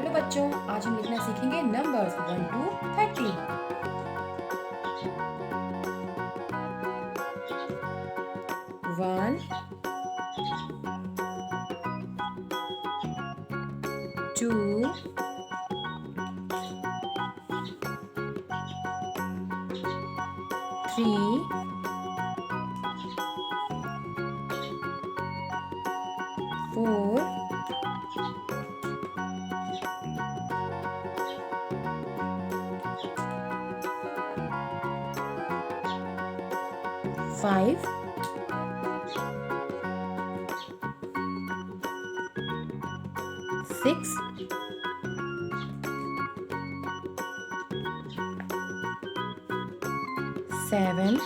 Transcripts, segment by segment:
Hello बच्चों, आज हम लिखना सीखेंगे numbers 1 to 30। 1 2 3 4 5 6 7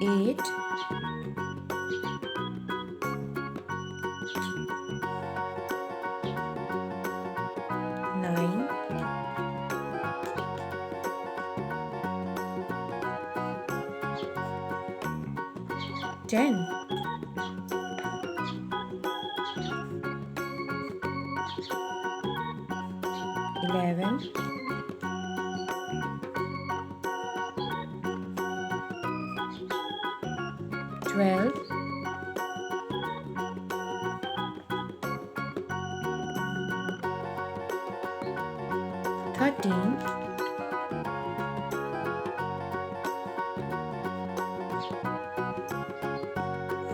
8 9 10 11 12 13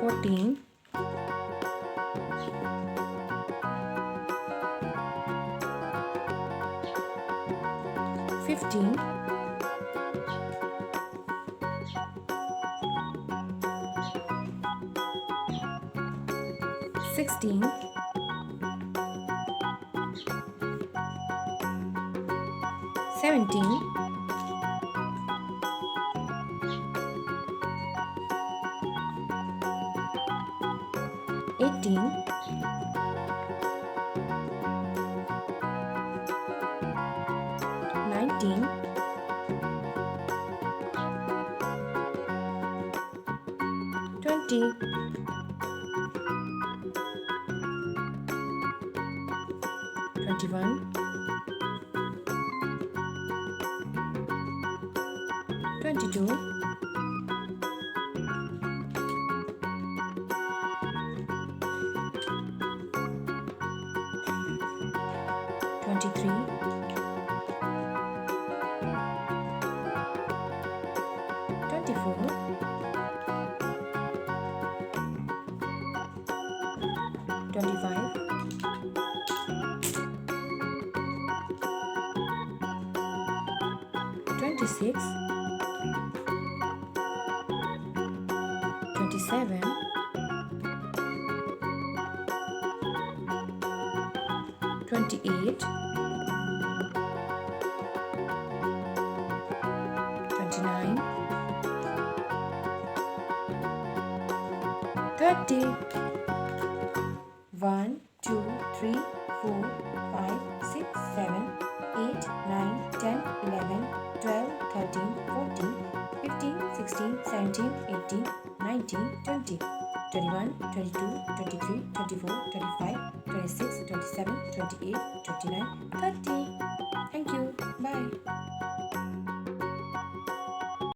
14 15 16 17 18 19 20 21 22 23 24 25 26 27 28 29 30 1 2 3 4 5 6 7 8 9 10 11 12 13 14 15 16 17 18 19 20 21 22 23 24 25 26 27 28 29 30 Thank you. Bye.